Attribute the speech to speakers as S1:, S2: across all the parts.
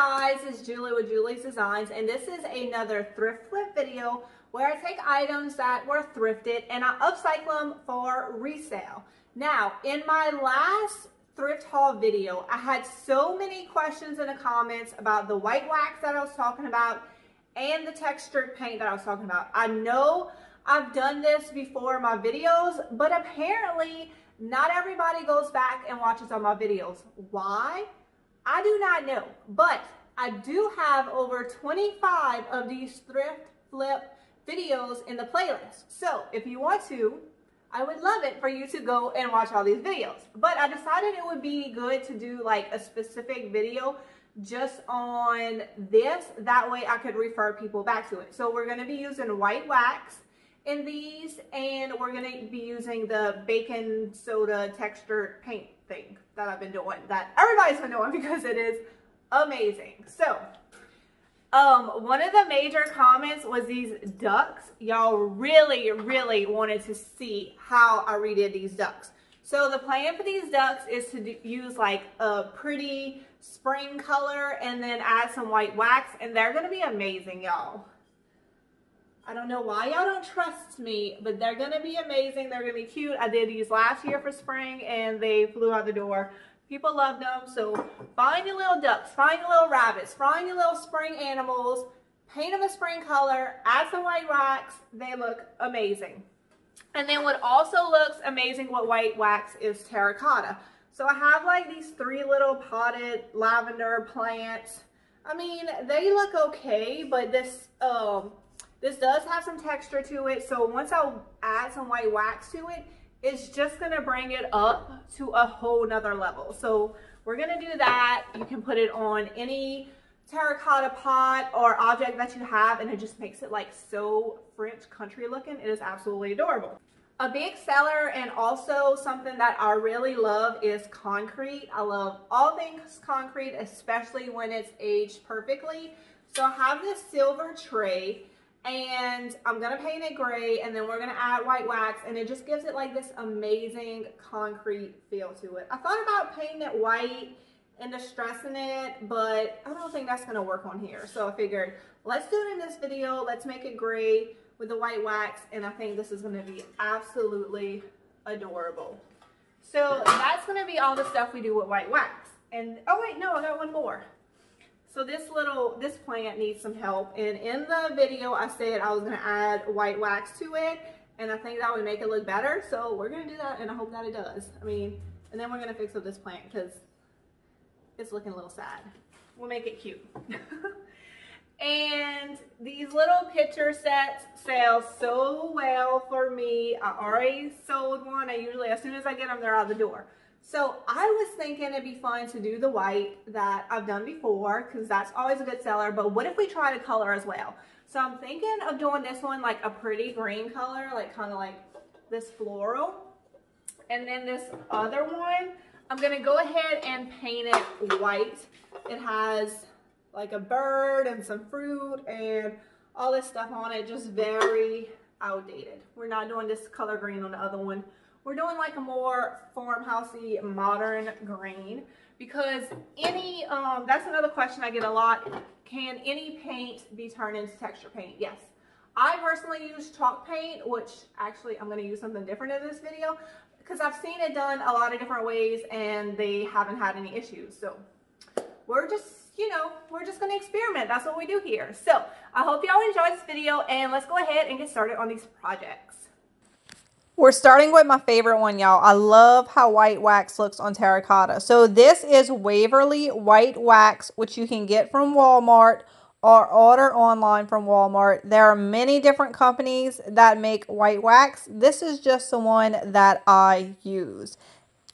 S1: guys, it's Julie with Julie's Designs, and this is another thrift flip video where I take items that were thrifted and I upcycle them for resale. Now, in my last thrift haul video, I had so many questions in the comments about the white wax that I was talking about and the textured paint that I was talking about. I know I've done this before in my videos, but apparently not everybody goes back and watches all my videos. Why? I do not know, but I do have over 25 of these thrift flip videos in the playlist. So if you want to, I would love it for you to go and watch all these videos. But I decided it would be good to do like a specific video just on this. That way I could refer people back to it. So we're going to be using white wax in these, and we're going to be using the baking soda textured paint thing that I've been doing, that everybody's been doing, because it is amazing. So one of the major comments was these ducks. Y'all really wanted to see how I redid these ducks. So the plan for these ducks is to use like a pretty spring color and then add some white wax, and they're going to be amazing, y'all. I don't know why y'all don't trust me, but they're going to be amazing. They're going to be cute. I did these last year for spring, and they flew out the door. People love them. So find your little ducks, find your little rabbits, find your little spring animals, paint them a spring color, add some white wax. They look amazing. And then what also looks amazing with white wax is terracotta. So I have like these 3 little potted lavender plants. I mean, they look okay, but this does have some texture to it. So once I add some white wax to it, it's just gonna bring it up to a whole nother level. So we're gonna do that. You can put it on any terracotta pot or object that you have, and it just makes it like so French country looking. It is absolutely adorable. A big seller and also something that I really love is concrete. I love all things concrete, especially when it's aged perfectly. So I have this silver tray, and I'm going to paint it gray, and then we're going to add white wax, and it just gives it like this amazing concrete feel to it. I thought about painting it white and distressing it, but I don't think that's going to work on here. So I figured, let's do it in this video. Let's make it gray with the white wax, and I think this is going to be absolutely adorable. So that's going to be all the stuff we do with white wax. And, oh wait, no, I got one more. So this plant needs some help, and in the video I said I was going to add white wax to it, and I think that would make it look better. So we're going to do that, and I hope that it does. I mean, and then we're going to fix up this plant because it's looking a little sad. We'll make it cute. And these little picture sets sell so well for me. I already sold one. I usually, as soon as I get them, they're out the door. So I was thinking it'd be fun to do the white that I've done before, because that's always a good seller. But what if we try the color as well? So I'm thinking of doing this one like a pretty green color, like kind of like this floral. And then this other one, I'm going to go ahead and paint it white. It has like a bird and some fruit and all this stuff on it, just very outdated. We're not doing this color green on the other one. We're doing like a more farmhousey modern green, because any, that's another question I get a lot. Can any paint be turned into texture paint? Yes. I personally use chalk paint, which actually I'm going to use something different in this video, because I've seen it done a lot of different ways and they haven't had any issues. So we're just, you know, we're just going to experiment. That's what we do here. So I hope y'all enjoyed this video, and let's go ahead and get started on these projects. We're starting with my favorite one, y'all. I love how white wax looks on terracotta. So this is Waverly White Wax, which you can get from Walmart or order online from Walmart. There are many different companies that make white wax. This is just the one that I use.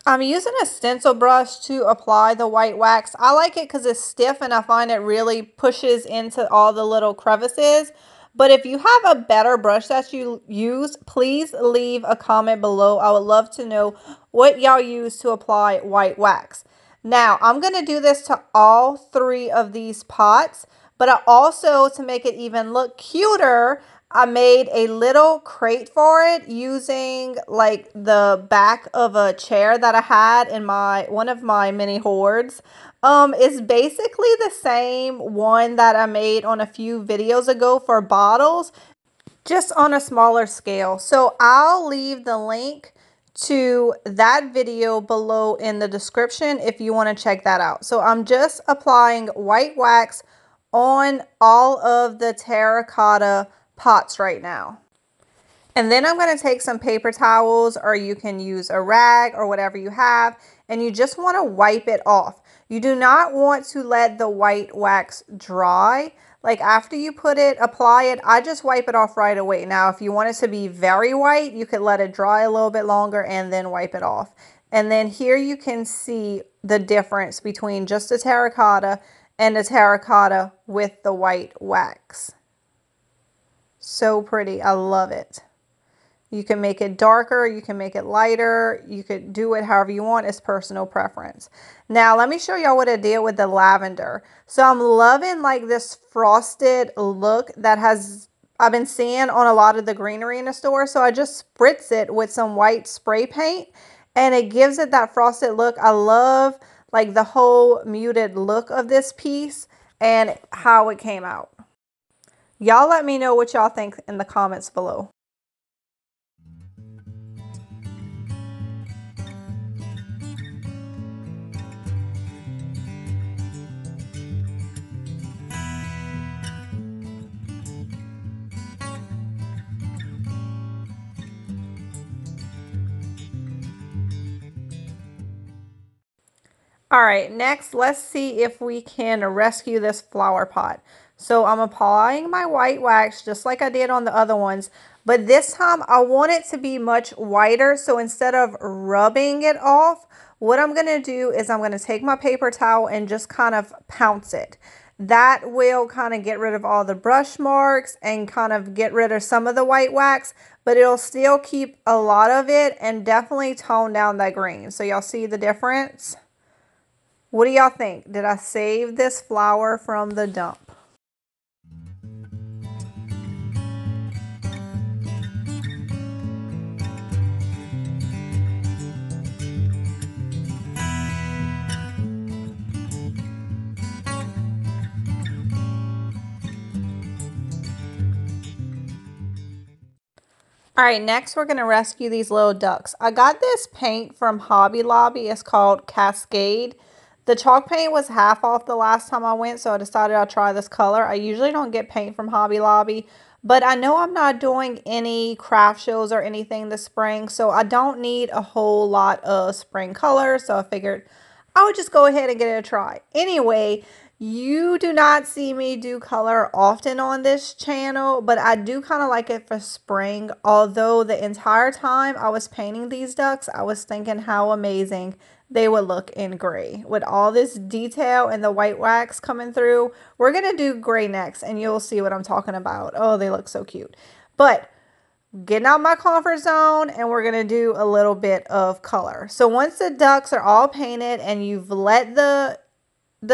S1: I'm using a stencil brush to apply the white wax. I like it because it's stiff, and I find it really pushes into all the little crevices. But if you have a better brush that you use, please leave a comment below. I would love to know what y'all use to apply white wax. Now, I'm going to do this to all 3 of these pots, But I also, to make it even look cuter, I made a little crate for it using like the back of a chair that I had in one of my mini hoards. It's basically the same one that I made on a few videos ago for bottles, just on a smaller scale. So I'll leave the link to that video below in the description if you want to check that out. So I'm just applying white wax on all of the terracotta pots right now. And then I'm going to take some paper towels, or you can use a rag or whatever you have, and you just want to wipe it off. You do not want to let the white wax dry. Like after you apply it, I just wipe it off right away. Now, if you want it to be very white, you could let it dry a little bit longer and then wipe it off. And then here you can see the difference between just the terracotta and the terracotta with the white wax. So pretty. I love it. You can make it darker, you can make it lighter, you could do it however you want. It's personal preference. Now, let me show y'all what I did with the lavender. So I'm loving like this frosted look that I've been seeing on a lot of the greenery in the store. So I just spritz it with some white spray paint and it gives it that frosted look. I love like the whole muted look of this piece and how it came out. Y'all let me know what y'all think in the comments below. All right, next, let's see if we can rescue this flower pot. So I'm applying my white wax just like I did on the other ones, but this time I want it to be much whiter. So instead of rubbing it off, what I'm gonna do is I'm gonna take my paper towel and just kind of pounce it. That will kind of get rid of all the brush marks and kind of get rid of some of the white wax, but it'll still keep a lot of it and definitely tone down that green. So y'all see the difference? What do y'all think? Did I save this flower from the dump? All right, next we're going to rescue these little ducks. I got this paint from Hobby Lobby. It's called Cascade. The chalk paint was half off the last time I went, so I decided I'll try this color. I usually don't get paint from Hobby Lobby, but I know I'm not doing any craft shows or anything this spring, so I don't need a whole lot of spring colors, so I figured I would just go ahead and give it a try. Anyway, you do not see me do color often on this channel, but I do kind of like it for spring. Although the entire time I was painting these ducks, I was thinking how amazing they would look in gray. With all this detail and the white wax coming through, we're going to do gray next and you'll see what I'm talking about. Oh, they look so cute. But getting out my comfort zone and we're going to do a little bit of color. So once the ducks are all painted and you've let the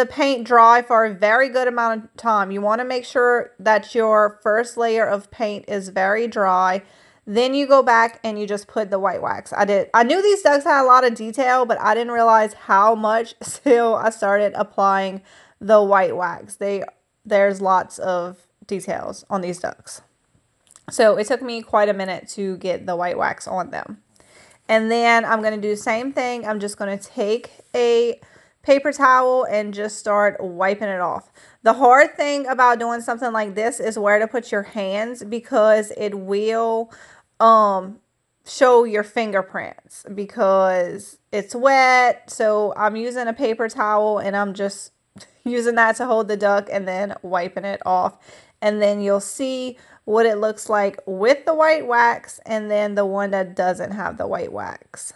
S1: paint dry for a very good amount of time. You want to make sure that your first layer of paint is very dry. Then you go back and you just put the white wax. I knew these ducks had a lot of detail, but I didn't realize how much till I started applying the white wax. There's lots of details on these ducks. So it took me quite a minute to get the white wax on them. And then I'm going to do the same thing. I'm just going to take a paper towel and just start wiping it off. The hard thing about doing something like this is where to put your hands, because it will show your fingerprints because it's wet. So I'm using a paper towel and I'm just using that to hold the duck and then wiping it off. And then you'll see what it looks like with the white wax and then the one that doesn't have the white wax.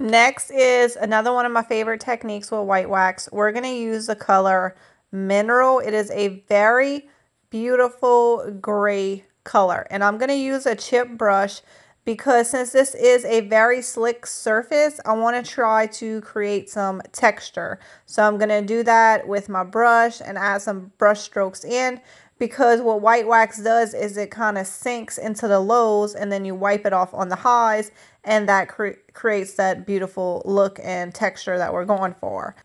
S1: Next is another one of my favorite techniques with white wax. We're going to use the color Mineral. It is a very beautiful gray color. And I'm going to use a chip brush because since this is a very slick surface, I want to try to create some texture. So I'm going to do that with my brush and add some brush strokes in, because what white wax does is it kind of sinks into the lows and then you wipe it off on the highs, and that creates that beautiful look and texture that we're going for.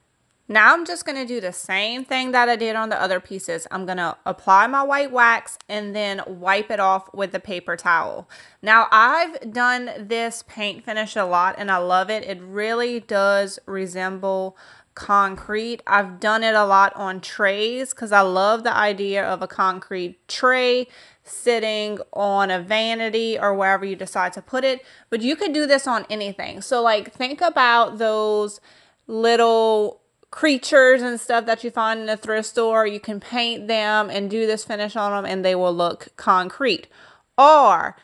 S1: Now I'm just going to do the same thing that I did on the other pieces. I'm going to apply my white wax and then wipe it off with a paper towel. Now I've done this paint finish a lot and I love it. It really does resemble concrete. I've done it a lot on trays because I love the idea of a concrete tray sitting on a vanity or wherever you decide to put it. But you could do this on anything. So like think about those little creatures and stuff that you find in a thrift store. You can paint them and do this finish on them and they will look concrete. Or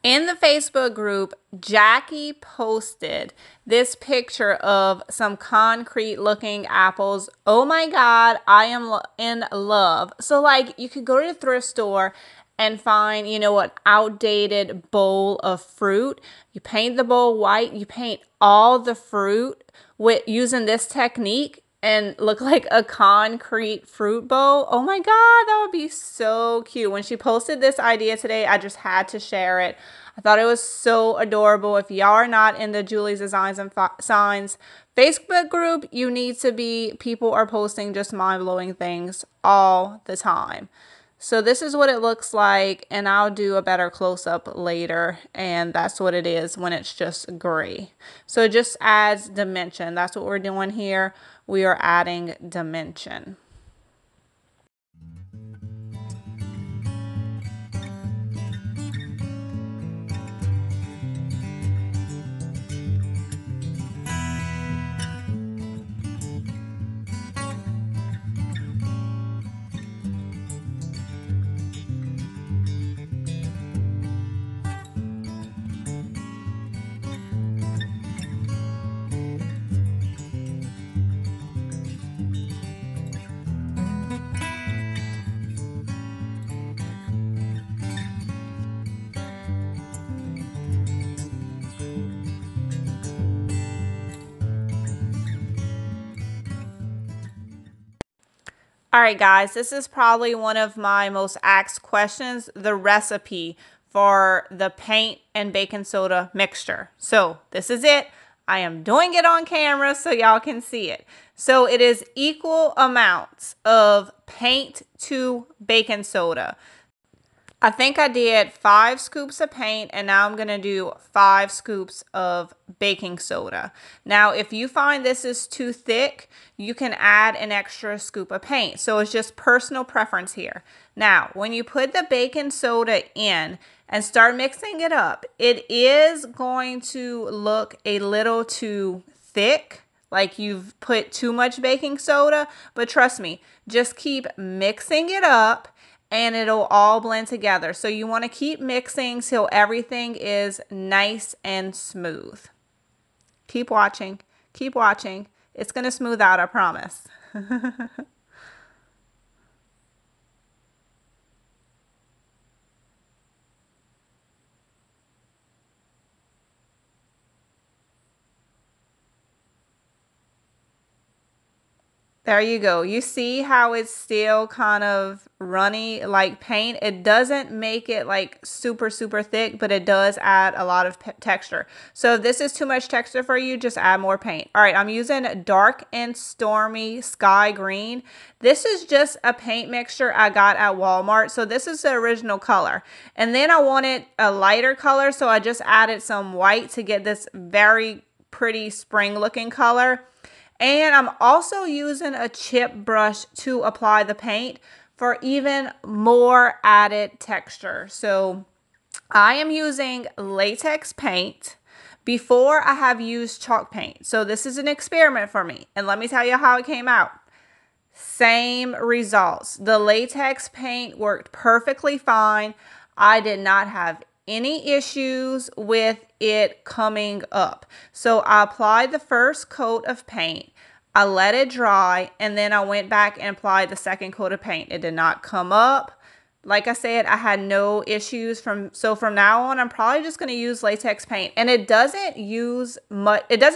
S1: in the Facebook group, Jackie posted this picture of some concrete looking apples. Oh my God, I am in love. So like you could go to the thrift store and find, you know, an outdated bowl of fruit. You paint the bowl white, you paint all the fruit with using this technique and look like a concrete fruit bowl. Oh my God, that would be so cute. When she posted this idea today, I just had to share it. I thought it was so adorable. If y'all are not in the Julie's Designs and Signs Facebook group, you need to be. People are posting just mind-blowing things all the time. So this is what it looks like, and I'll do a better close-up later, and that's what it is when it's just gray. So it just adds dimension. That's what we're doing here. We are adding dimension. All right, guys, this is probably one of my most asked questions, the recipe for the paint and baking soda mixture. So this is it. I am doing it on camera so y'all can see it. So it is equal amounts of paint to baking soda. I think I did 5 scoops of paint, and now I'm going to do 5 scoops of baking soda. Now, if you find this is too thick, you can add an extra scoop of paint. So it's just personal preference here. Now, when you put the baking soda in and start mixing it up, it is going to look a little too thick, like you've put too much baking soda. But trust me, just keep mixing it up and it'll all blend together. So you want to keep mixing till everything is nice and smooth. Keep watching. Keep watching. It's going to smooth out, I promise. There you go. You see how it's still kind of runny like paint? It doesn't make it like super, super thick, but it does add a lot of texture. So if this is too much texture for you, just add more paint. All right, I'm using Dark and Stormy Sky Green. This is just a paint mixture I got at Walmart. So this is the original color. And then I wanted a lighter color, so I just added some white to get this very pretty spring looking color. And I'm also using a chip brush to apply the paint for even more added texture. So I am using latex paint. Before I have used chalk paint. So this is an experiment for me. And let me tell you how it came out. Same results. The latex paint worked perfectly fine. I did not have any issues with it coming up. So I applied the first coat of paint. I let it dry, and then I went back and applied the second coat of paint. It did not come up. Like I said, I had no issues from now on, I'm probably just going to use latex paint, and it doesn't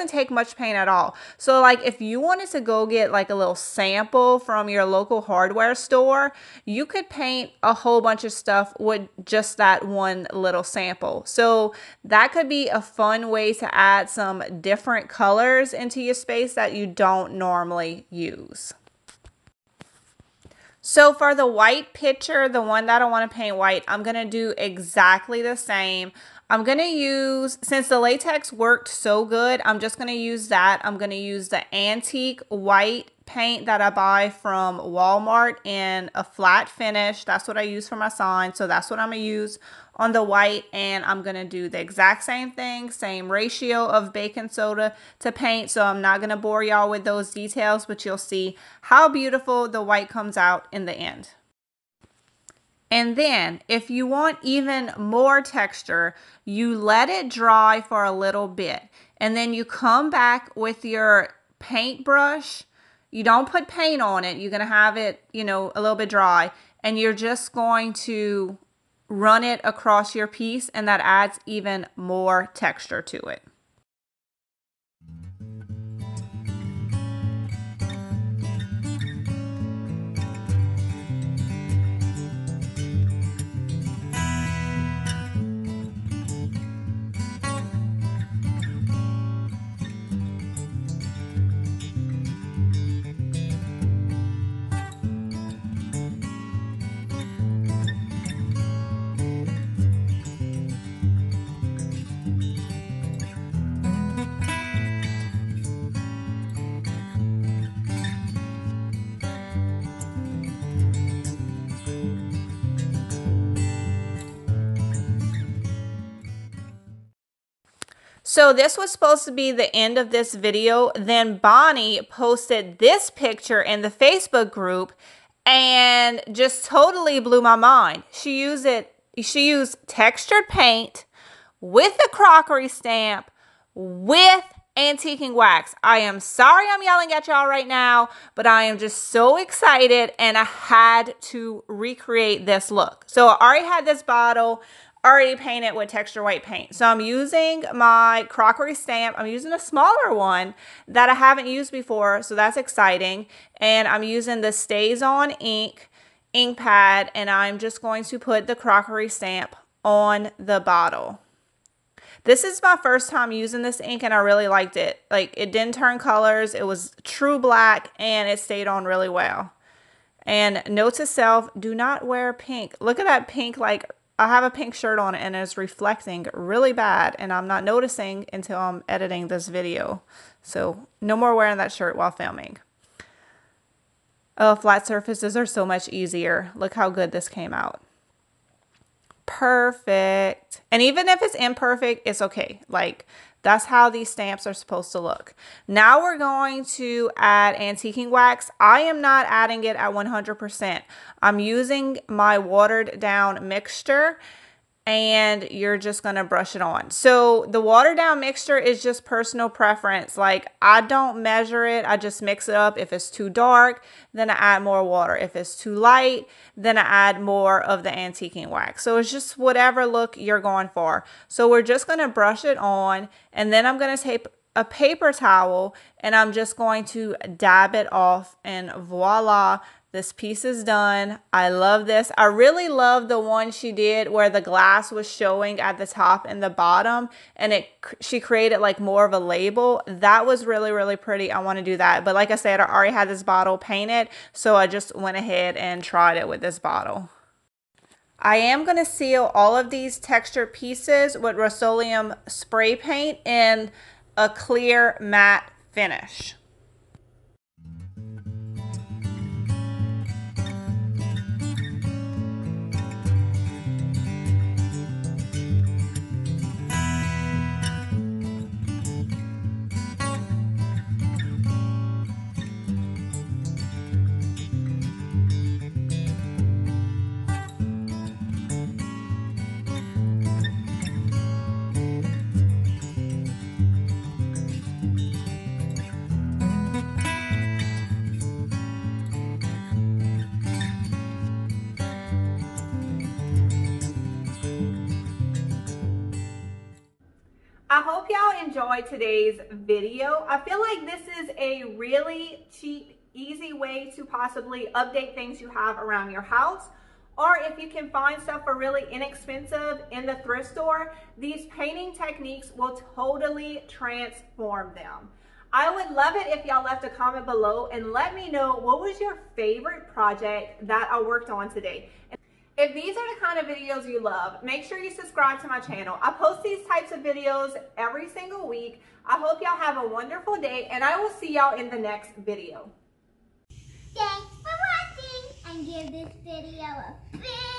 S1: take much paint at all. So like if you wanted to go get like a little sample from your local hardware store, you could paint a whole bunch of stuff with just that one little sample. So that could be a fun way to add some different colors into your space that you don't normally use. So for the white picture, the one that I want to paint white, I'm going to do exactly the same. I'm going to use, since the latex worked so good, I'm just going to use that. I'm going to use the antique white paint that I buy from Walmart in a flat finish. That's what I use for my sign. So that's what I'm going to use on the white, and I'm going to do the exact same thing, same ratio of baking soda to paint. So I'm not going to bore y'all with those details, but you'll see how beautiful the white comes out in the end. And then if you want even more texture, you let it dry for a little bit, and then you come back with your paintbrush. You don't put paint on it. You're going to have it, a little bit dry, and you're just going to run it across your piece, and that adds even more texture to it. So this was supposed to be the end of this video. Then Bonnie posted this picture in the Facebook group and just totally blew my mind. She used textured paint with a crockery stamp with antiquing wax. I am sorry I'm yelling at y'all right now, but I am just so excited, and I had to recreate this look. So I already had this bottle already painted with texture white paint. So I'm using my crockery stamp. I'm using a smaller one that I haven't used before, so that's exciting. And I'm using the Stays On ink pad, and I'm just going to put the crockery stamp on the bottle. This is my first time using this ink, and I really liked it. Like, it didn't turn colors. It was true black, and it stayed on really well. And note to self, do not wear pink. Look at that pink, like, I have a pink shirt on and it's reflecting really bad, and I'm not noticing until I'm editing this video. So no more wearing that shirt while filming. Oh, flat surfaces are so much easier. Look how good this came out. Perfect. And even if it's imperfect, it's okay. Like, that's how these stamps are supposed to look. Now we're going to add antiquing wax. I am not adding it at 100%. I'm using my watered down mixture, and you're just going to brush it on. So the watered down mixture is just personal preference. Like, I don't measure it. I just mix it up. If it's too dark, then I add more water. If it's too light, then I add more of the antiquing wax. So it's just whatever look you're going for. So we're just going to brush it on, and then I'm going to take a paper towel, and I'm just going to dab it off, and voila, this piece is done. I love this. I really love the one she did where the glass was showing at the top and the bottom, and she created like more of a label. That was really, really pretty. I want to do that. But like I said, I already had this bottle painted, so I just went ahead and tried it with this bottle. I am going to seal all of these textured pieces with Rust-Oleum spray paint in a clear matte finish. enjoyed today's video. I feel like this is a really cheap, easy way to possibly update things you have around your house. Or if you can find stuff for really inexpensive in the thrift store, these painting techniques will totally transform them. I would love it if y'all left a comment below and let me know what was your favorite project that I worked on today. If these are the kind of videos you love, make sure you subscribe to my channel. I post these types of videos every single week. I hope y'all have a wonderful day, and I will see y'all in the next video.
S2: Thanks for watching, and give this video a big